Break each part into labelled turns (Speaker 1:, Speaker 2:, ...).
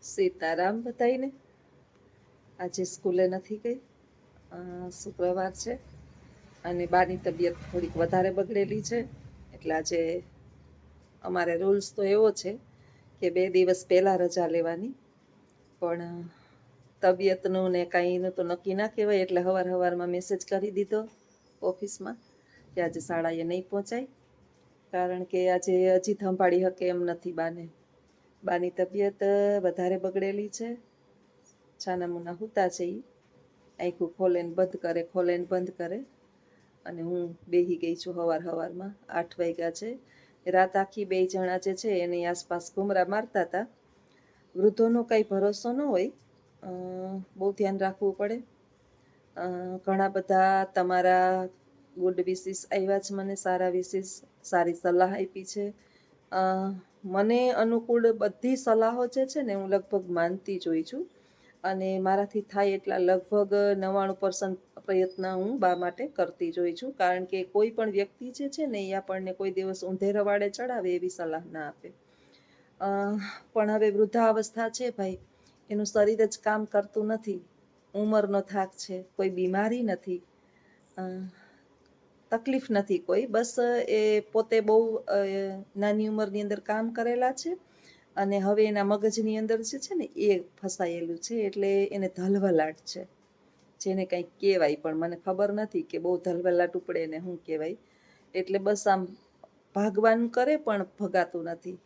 Speaker 1: સીતારામ બધાઈને. આજે સ્કૂલે નથી ગઈ, શુક્રવાર છે અને બાની તબિયત થોડીક વધારે બગડેલી છે. એટલે આજે અમારે રૂલ્સ તો એવો છે કે 2 દિવસ પહેલાં રજા લેવાની, પણ તબિયતનું ને કાંઈનું તો નક્કી ના કહેવાય. એટલે સવારમાં મેસેજ કરી દીધો ઓફિસમાં કે આજે શાળાએ નહીં પહોંચાય, કારણ કે આજે હજી સંભાળી શકે એમ નથી બાની તબિયત વધારે બગડેલી છે. છાના મુના હુતા છે, આખું ખોલે ને બંધ કરે, ખોલે ને બંધ કરે. અને હું બેહી ગઈ છું સવારમાં. 8 વાગ્યા છે. રાત આખી 2 જણા જે છે એની આસપાસ ઘૂમરા મારતા હતા. વૃદ્ધોનો કાંઈ ભરોસો ન હોય, બહુ ધ્યાન રાખવું પડે. ઘણા બધા તમારા ગુડ વિશિસ આવ્યા છે, મને સારા વિશિસ, સારી સલાહ આપી છે. મને અનુકૂળ બધી સલાહો જે છે ને હું લગભગ માનતી જ હોઈ છું, અને મારાથી થાય એટલા લગભગ 99% પ્રયત્ન હું બા માટે કરતી જ હોઈ છું. કારણ કે કોઈ પણ વ્યક્તિ જે છે ને એ આપણને કોઈ દિવસ ઊંધે રવાડે ચડાવે એવી સલાહ ના આપે. પણ હવે વૃદ્ધાવસ્થા છે ભાઈ, એનું શરીર જ કામ કરતું નથી, ઉંમરનો થાક છે, કોઈ બીમારી નથી, તકલીફ નથી કોઈ, બસ એ પોતે બહુ નાની ઉંમરની અંદર કામ કરેલા છે અને હવે એના મગજની અંદર જે છે ને એ ફસાયેલું છે. એટલે એને ધલવલાટ છે, જેને કંઈક કહેવાય પણ મને ખબર નથી કે બહુ ધલવલાટ ઉપડે એને શું કહેવાય. એટલે બસ આમ ભાગવાનું કરે પણ ભગાતું નથી.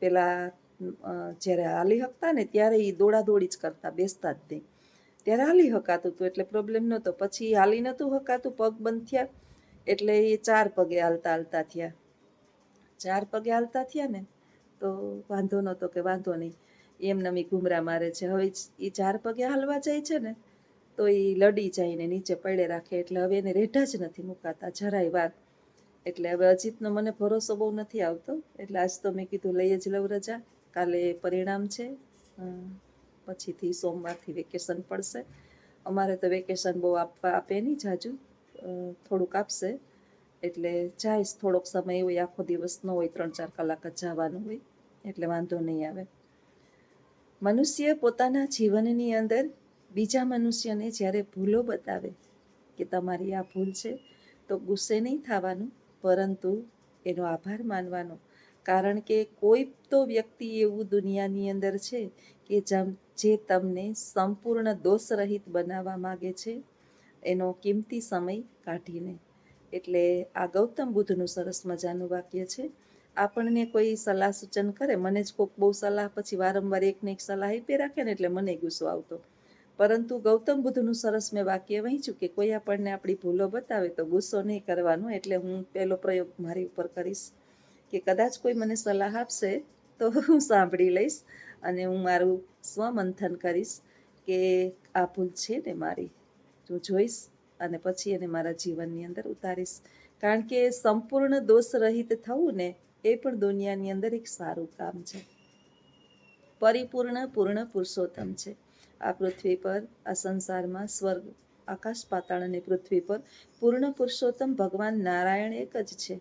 Speaker 1: પેલા જ્યારે હાલી શકતા ને ત્યારે એ દોડાદોડી જ કરતા, બેસતા જ નહીં. ત્યારે હાલી હકાતું હતું એટલે પ્રોબ્લેમ નહોતો. પછી હાલી નહોતું હકાતું, પગ બંધ થયા એટલે એ 4 પગે હાલતા થયા. 4 પગે હાલતા થયા ને તો વાંધો નહોતો કે વાંધો નહીં, એમનેમ ઘૂમરા મારે છે. હવે એ 4 પગે હાલવા જાય છે ને તો એ લડી જાય ને નીચે પડે રાખે. એટલે હવે એને રેઢા જ નથી મુકાતા જરાય વાર. એટલે હવે અજીતનો મને ભરોસો બહુ નથી આવતો. એટલે આજ તો મેં કીધું લઈ જ લઉં રજા. કાલે પરિણામ છે, પછીથી સોમવારથી વેકેશન પડશે. અમારે તો વેકેશન બહુ આપે નહીં જાજુ, થોડુંક આપશે. એટલે જઈશ, થોડોક સમય હોય, આખો દિવસ ન હોય, 3-4 કલાક જ જવાનું હોય, એટલે વાંધો નહીં આવે. મનુષ્ય પોતાના જીવનની અંદર બીજા મનુષ્યને જ્યારે ભૂલો બતાવે કે તમારી આ ભૂલ છે તો ગુસ્સે નહીં થવાનું, પરંતુ એનો આભાર માનવાનો. કારણ કે કોઈ તો વ્યક્તિ એવું દુનિયાની અંદર છે કે જે તમને સંપૂર્ણ દોષરહિત બનાવવા માગે છે, એનો કિંમતી સમય કાઢીને. એટલે આ ગૌતમ બુદ્ધનું સરસ મજાનું વાક્ય છે. આપણને કોઈ સલાહ સૂચન કરે, મને જ કોઈક બહુ સલાહ પછી વારંવાર એકને એક સલાહ આપી રાખે ને એટલે મને ગુસ્સો આવતો. પરંતુ ગૌતમ બુદ્ધનું સરસ મેં વાક્ય વાંચ્યું કે કોઈ આપણને આપણી ભૂલો બતાવે તો ગુસ્સો નહીં કરવાનો. એટલે હું પહેલો પ્રયોગ મારી ઉપર કરીશ કે કદાચ કોઈ મને સલાહ આપશે તો હું સાંભળી લઈશ અને હું મારું સ્વમંથન કરીશ કે આ ભૂલ છે ને મારી, હું જોઈશ અને પછી એને મારા જીવનની અંદર ઉતારીશ. કારણ કે સંપૂર્ણ દોષ રહિત થવું ને એ પણ દુનિયાની અંદર એક સારું કામ છે. પરિપૂર્ણ પૂર્ણ પુરુષોત્તમ છે. આ પૃથ્વી પર, આ સંસારમાં, સ્વર્ગ, આકાશ પાતાળ અને પૃથ્વી પર પૂર્ણ પુરુષોત્તમ ભગવાન નારાયણ એક જ છે.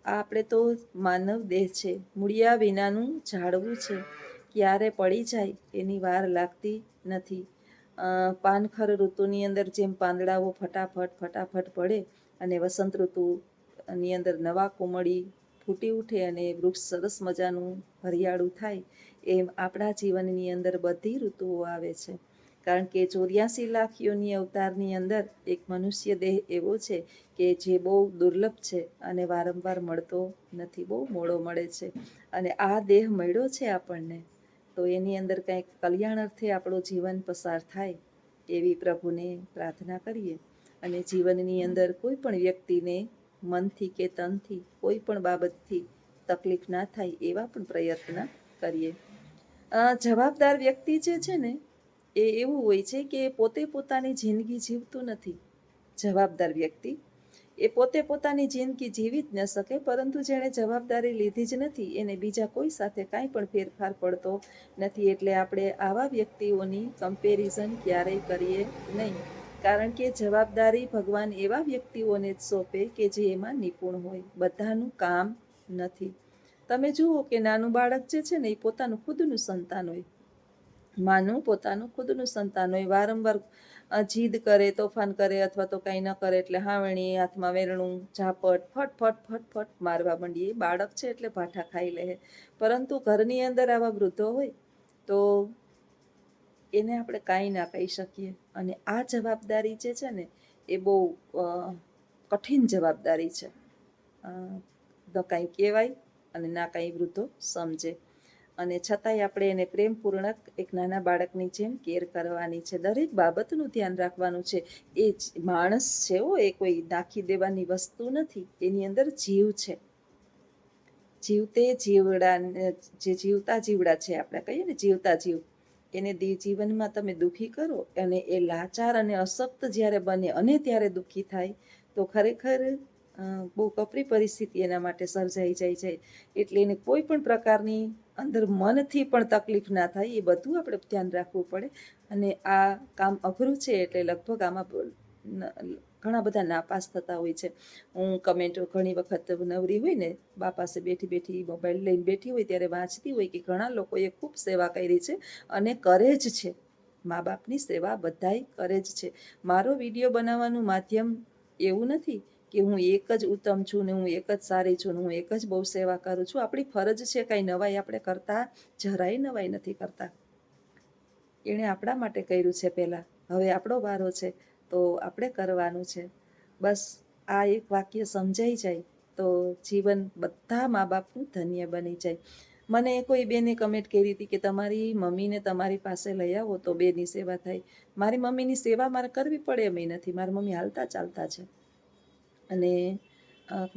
Speaker 1: આ આપણે તો માનવ દેહ છે, મૂળિયા વિનાનું ઝાડવું છે, ક્યારે પડી જાય એની વાર લાગતી નથી. પાનખર ઋતુની અંદર જેમ પાંદડાઓ ફટાફટ પડે અને વસંત ઋતુની અંદર નવા કોમળી ફૂટી ઉઠે અને વૃક્ષ સરસ મજાનું હરિયાળું થાય, એમ આપણા જીવનની અંદર બધી ઋતુઓ આવે છે. કારણ કે 84 લાખ યોની અવતારની અંદર એક મનુષ્ય દેહ એવો છે કે જે બહુ દુર્લભ છે અને વારંવાર મળતો નથી, બહુ મોડો મળે છે. અને આ દેહ મળ્યો છે આપણને તો એની અંદર કંઈક કલ્યાણ અર્થે આપણું જીવન પસાર થાય એવી પ્રભુને પ્રાર્થના કરીએ. અને જીવનની અંદર કોઈ પણ વ્યક્તિને મનથી કે તનથી કોઈ પણ બાબતથી તકલીફ ના થાય એવા પણ પ્રયત્ન કરીએ. જવાબદાર વ્યક્તિ જે છે ને એ એવું હોય છે કે પોતે પોતાની જિંદગી જીવતું નથી. જવાબદાર વ્યક્તિ એ પોતે પોતાની જિંદગી જીવી જ ન શકે, પરંતુ જેણે જવાબદારી લીધી જ નથી એને બીજા કોઈ સાથે કાંઈ પણ ફેરફાર પડતો નથી. એટલે આપણે આવા વ્યક્તિઓની કમ્પેરિઝન ક્યારેય કરીએ નહીં. કારણ કે જવાબદારી ભગવાન એવા વ્યક્તિઓને જ સોંપે કે જે એમાં નિપુણ હોય, બધાનું કામ નથી. તમે જુઓ કે નાનું બાળક જે છે ને એ પોતાનું ખુદનું સંતાન હોય, માનું પોતાનું ખુદનું સંતાન હોય, વારંવાર જીદ કરે, તોફાન કરે અથવા તો કાંઈ ન કરે એટલે હાવણી, હાથમાં વેરણું, ઝાપટ, ફટ ફટ ફટ ફટ મારવા માંડીએ. બાળક છે એટલે ભાઠા ખાઈ લે. પરંતુ ઘરની અંદર આવા વૃદ્ધો હોય તો એને આપણે કાંઈ ના કહી શકીએ. અને આ જવાબદારી જે છે ને એ બહુ કઠિન જવાબદારી છે. ન કાંઈ કહેવાય અને ના કાંઈ વૃદ્ધો સમજે. અને છતાંય આપણે એને પ્રેમપૂર્ણક એક નાના બાળકની જેમ કેર કરવાની છે. દરેક બાબતનું ધ્યાન રાખવાનું છે. એ માણસ છે, એ કોઈ નાખી દેવાની વસ્તુ નથી. એની અંદર જીવ છે. જીવતે જીવડા, જે જીવતા જીવડા છે, આપણે કહીએ ને જીવતા જીવ, એને જીવનમાં તમે દુઃખી કરો અને એ લાચાર અને અશક્ત જ્યારે બને અને ત્યારે દુઃખી થાય તો ખરેખર બહુ કપરી પરિસ્થિતિ એના માટે સર્જાઈ જાય છે. એટલે એને કોઈ પણ પ્રકારની અંદર મનથી પણ તકલીફ ના થાય, એ બધું આપણે ધ્યાન રાખવું પડે. અને આ કામ અઘરું છે એટલે લગભગ આમાં ઘણા બધા નાપાસ થતા હોય છે. હું કમેન્ટો ઘણી વખત નવરી હોય ને, બા પાસે બેઠી બેઠી મોબાઈલ લઈને બેઠી હોય ત્યારે વાંચતી હોય કે ઘણા લોકોએ ખૂબ સેવા કરી છે અને કરે જ છે. મા બાપની સેવા બધાય કરે જ છે. મારો વિડીયો બનાવવાનું માધ્યમ એવું નથી કે હું એક જ ઉત્તમ છું ને હું એક જ સારી છું ને હું એક જ બહુ સેવા કરું છું. આપણી ફરજ છે, કાંઈ નવાઈ આપણે કરતા જરાય નવાઈ નથી કરતા. એણે આપણા માટે કર્યું છે પહેલાં, હવે આપણો વારો છે તો આપણે કરવાનું છે. બસ આ એક વાક્ય સમજાઈ જાય તો જીવન બધા મા બાપનું ધન્ય બની જાય. મને કોઈ બેને કમેન્ટ કરી હતી કે તમારી મમ્મીને તમારી પાસે લઈ આવો તો બેની સેવા થાય. મારી મમ્મીની સેવા મારે કરવી પડે એમ નથી. મારી મમ્મી હાલતા ચાલતા છે અને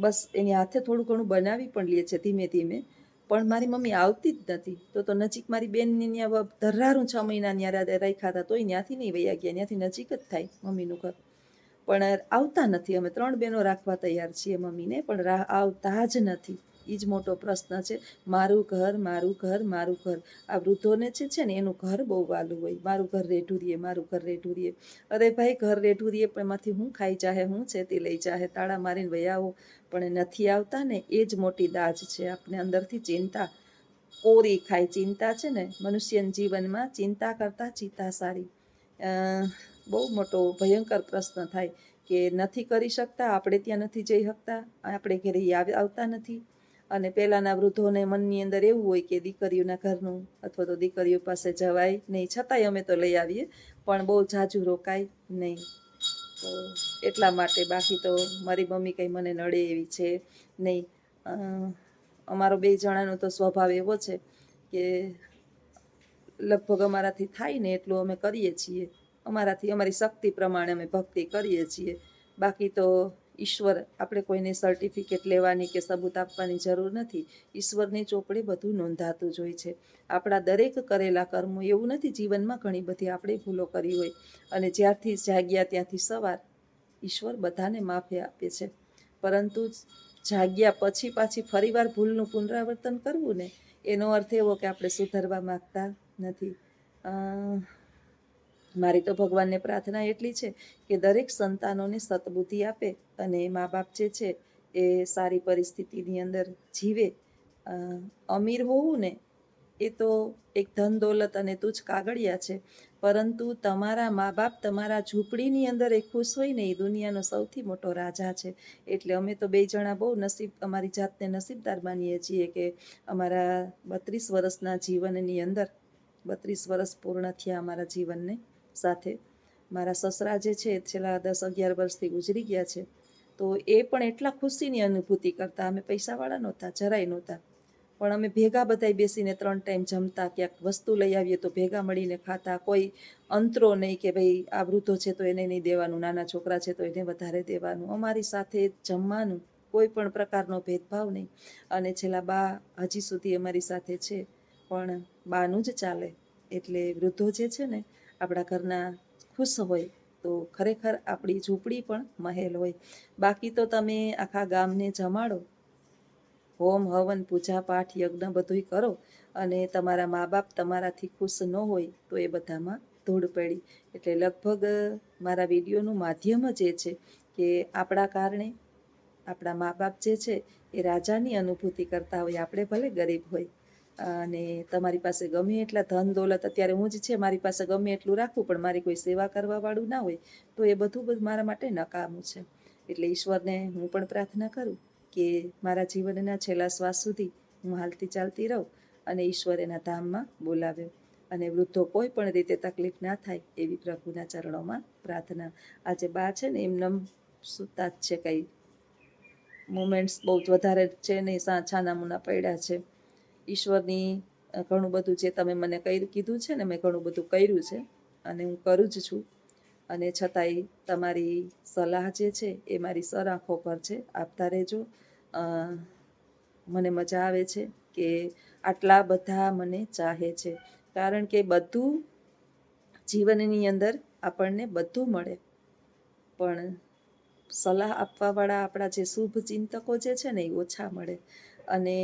Speaker 1: બસ એની હાથે થોડું ઘણું બનાવી પણ લે છે ધીમે ધીમે. પણ મારી મમ્મી આવતી જ નથી. તો નજીક મારી બેનને ત્યાં ધરારું 6 મહિના ત્યાં રાખ્યા હતા તોય ત્યાંથી નહીં વયા ગયા. ત્યાંથી નજીક જ થાય મમ્મીનું ઘર, પણ આવતા નથી. અમે 3 બહેનો રાખવા તૈયાર છીએ મમ્મીને, પણ આવતા જ નથી. એ જ મોટો પ્રશ્ન છે. મારું ઘર, મારું ઘર, મારું ઘર. આ વૃદ્ધોને છે ને એનું ઘર બહુ વાલું હોય. મારું ઘર રેઢું રહીએ, મારું ઘર રેઢું રહીએ. અરે ભાઈ, ઘર રેઢું રહીએ પણ એમાંથી હું ખાઈ જાહે, હું છેતી લઈ જાહે, તાળા મારીને વયા આવો. પણ નથી આવતા ને એ જ મોટી દાજ છે. આપણે અંદરથી ચિંતા કોરી ખાય. ચિંતા છે ને મનુષ્યના જીવનમાં ચિંતા કરતાં ચિંતા સારી. બહુ મોટો ભયંકર પ્રશ્ન થાય કે નથી કરી શકતા, આપણે ત્યાં નથી જઈ શકતા, આપણે ઘરે આવતા નથી. અને પહેલાંના વૃદ્ધોને મનની અંદર એવું હોય કે દીકરીઓના ઘરનું અથવા તો દીકરીઓ પાસે જવાય નહીં, છતાંય અમે તો લઈ આવીએ પણ બહુ ઝાઝું રોકાય નહીં. તો એટલા માટે, બાકી તો મારી મમ્મી કંઈ મને નડે એવી છે નહીં. અમારો 2 જણાનો તો સ્વભાવ એવો છે કે લગભગ અમારાથી થાય ને એટલું અમે કરીએ છીએ. અમારી શક્તિ પ્રમાણે અમે ભક્તિ કરીએ છીએ. બાકી તો ઈશ્વર, આપણે કોઈને સર્ટિફિકેટ લેવાની કે સબૂત આપવાની જરૂર નથી. ઈશ્વરની ચોપડે બધું નોંધાતું જ હોય છે. આપણા દરેક કરેલા કર્મો, એવું નથી જીવનમાં ઘણી બધી આપણે ભૂલો કરી હોય અને જ્યારથી જાગ્યા ત્યાંથી સવાર, ઈશ્વર બધાને માફી આપે છે. પરંતુ જાગ્યા પછી પાછી ફરીવાર ભૂલનું પુનરાવર્તન કરવું ને, એનો અર્થ એવો કે આપણે સુધરવા માગતા નથી. મારી તો ભગવાનને પ્રાર્થના એટલી છે કે દરેક સંતાનોને સતબુદ્ધિ આપે અને મા બાપ જે છે એ સારી પરિસ્થિતિની અંદર જીવે. અમીર હોવું ને એ તો એક ધન દોલત અને તુચ્છ કાગળિયા છે, પરંતુ તમારા મા બાપ તમારા ઝૂંપડીની અંદર એ ખુશ હોય ને, એ દુનિયાનો સૌથી મોટો રાજા છે. એટલે અમે તો 2 જણા બહુ અમારી જાતને નસીબદાર માનીએ છીએ કે અમારા 32 વર્ષના જીવનની અંદર 32 વર્ષ પૂર્ણ થયા અમારા જીવનને સાથે. મારા સસરા જે છે છેલ્લા 10-11 વર્ષથી ગુજરી ગયા છે, તો એ પણ એટલા ખુશીની અનુભૂતિ કરતા. અમે પૈસાવાળા નહોતા, જરાય નહોતા, પણ અમે ભેગા બધાય બેસીને 3 ટાઈમ જમતા. ક્યાંક વસ્તુ લઈ આવીએ તો ભેગા મળીને ખાતા. કોઈ અંતરો નહીં કે ભાઈ આ વૃદ્ધો છે તો એને નહીં દેવાનું, નાના છોકરા છે તો એને વધારે દેવાનું. અમારી સાથે જમવાનું, કોઈ પણ પ્રકારનો ભેદભાવ નહીં. અને છેલ્લા બા હજી સુધી અમારી સાથે છે, પણ બાનું જ ચાલે. એટલે વૃદ્ધો જે છે ને આપણા ઘરના ખુશ હોય તો ખરેખર આપણી ઝૂંપડી પણ મહેલ હોય. બાકી તો તમે આખા ગામને જમાડો, હોમ હવન પૂજા પાઠ યજ્ઞ બધુંય કરો અને તમારા મા બાપ તમારાથી ખુશ ન હોય તો એ બધામાં ધૂળ પડી. એટલે લગભગ મારા વિડીયોનું માધ્યમ જ એ છે કે આપણા કારણે આપણા મા બાપ જે છે એ રાજાની અનુભૂતિ કરતા હોય. આપણે ભલે ગરીબ હોય, અને તમારી પાસે ગમે એટલા ધન દોલત અત્યારે હું જ છે મારી પાસે ગમે એટલું રાખવું પણ મારી કોઈ સેવા કરવા વાળું ના હોય તો એ બધું મારા માટે નકામું છે. એટલે ઈશ્વરને હું પણ પ્રાર્થના કરું કે મારા જીવનના છેલ્લા શ્વાસ સુધી હું હાલતી ચાલતી રહું અને ઈશ્વર એના ધામમાં બોલાવ્યો અને વૃદ્ધો કોઈ પણ રીતે તકલીફ ના થાય એવી પ્રભુના ચરણોમાં પ્રાર્થના. આજે બા છે ને એમને સૂતા જ છે, કંઈ મોમેન્ટ્સ બહુ જ વધારે છે નહીં, છાના મુના પડ્યા છે. ઈશ્વરની ઘણું બધું જે તમે મને કીધું છે ને મેં ઘણું બધું કર્યું છે અને હું કરું જ છું, અને છતાંય તમારી સલાહ જે છે એ મારી સર આંખો પર છે. આપતા રહેજો. મને મજા આવે છે કે આટલા બધા મને ચાહે છે, કારણ કે બધું જીવનની અંદર આપણને બધું મળે પણ સલાહ આપવાવાળા આપણા જે શુભ ચિંતકો જે છે ને એ ઓછા મળે. અને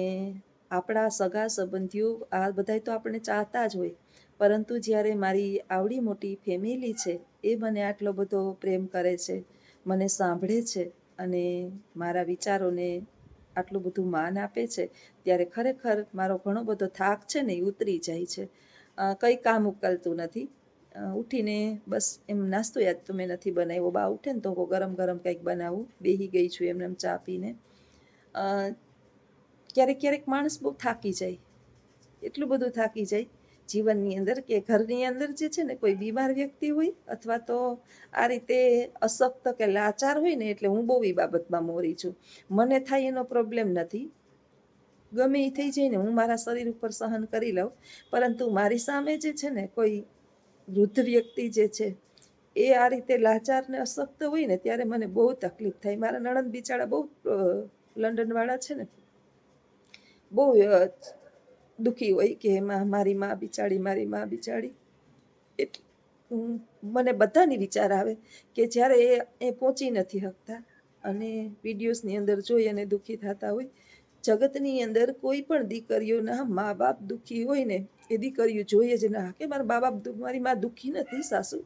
Speaker 1: આપણા સગા સંબંધીઓ આ બધા તો આપણે ચાહતા જ હોય, પરંતુ જ્યારે મારી આવડી મોટી ફેમિલી છે એ મને આટલો બધો પ્રેમ કરે છે, મને સાંભળે છે અને મારા વિચારોને આટલું બધું માન આપે છે, ત્યારે ખરેખર મારો ઘણો બધો થાક છે ને એ ઉતરી જાય છે. કંઈ કામ ઉકલતું નથી. ઉઠીને બસ એમ નાસ્તો યાદ તો મેં નથી બનાવ્યો, બા ઉઠે ને તો ગરમ ગરમ કંઈક બનાવું, બેસી ગઈ છું એમને એમ ચા પીને. ક્યારેક ક્યારેક માણસ બહુ થાકી જાય, એટલું બધું થાકી જાય જીવનની અંદર કે ઘરની અંદર જે છે ને કોઈ બીમાર વ્યક્તિ હોય અથવા તો આ રીતે અશક્ત કે લાચાર હોય ને, એટલે હું બહુ એ બાબતમાં મોરી છું. મને થાય એનો પ્રોબ્લેમ નથી, ગમે એ થઈ જાય ને હું મારા શરીર ઉપર સહન કરી લઉં, પરંતુ મારી સામે જે છે ને કોઈ વૃદ્ધ વ્યક્તિ જે છે એ આ રીતે લાચાર ને અશક્ત હોય ને ત્યારે મને બહુ તકલીફ થાય. મારા નણંદ બિચારા બહુ લંડનવાળા છે ને, બહુ દુઃખી હોય કે એમાં મારી માં બિચારી. એટલે મને બધાની વિચાર આવે કે જ્યારે એ પહોંચી નથી શકતા અને વિડીયોઝની અંદર જોઈ અને દુઃખી થતા હોય. જગતની અંદર કોઈ પણ દીકરીઓના મા બાપ દુઃખી હોય ને એ દીકરીઓ જોઈએ જ ના કે મારી માં દુઃખી નથી સાસુ,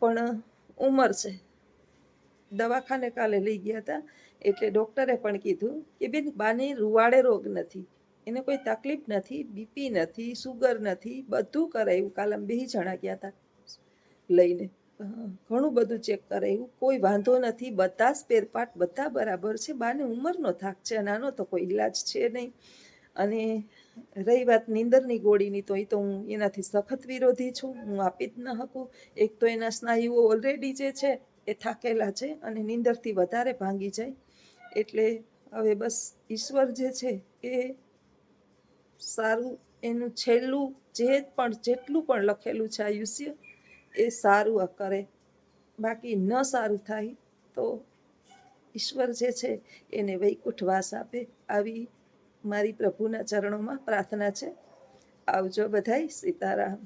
Speaker 1: પણ ઉંમર છે. દવાખાને કાલે લઈ ગયા હતા એટલે ડૉક્ટરે પણ કીધું કે બેન બાને રૂવાડે રોગ નથી, એને કોઈ તકલીફ નથી, બીપી નથી, સુગર નથી, બધું કરાયું. કાલે અમે 2 જણા ગયા હતા લઈને, ઘણું બધું ચેક કરાયું, કોઈ વાંધો નથી, બધા સ્પેરપાર્ટ બધા બરાબર છે. બાને ઉંમરનો થાક છે, નાનો તો કોઈ ઈલાજ છે નહીં. અને રહી વાત નીંદરની ગોળીની, તો એ તો હું એનાથી સખત વિરોધી છું, હું આપી જ ન શકું. એક તો એના સ્નાયુઓ ઓલરેડી જે છે એ થાકેલા છે અને નીંદરથી વધારે ભાંગી જાય. એટલે હવે બસ ઈશ્વર જે છે એ સારું, એનું છેલ્લું જેટલું પણ લખેલું છે આયુષ્ય એ સારું કરે, બાકી ન સારું થાય તો ઈશ્વર જે છે એને વૈકુંઠ વાસ આપે, આવી મારી પ્રભુના ચરણોમાં પ્રાર્થના છે. આવજો બધાય. સીતારામ.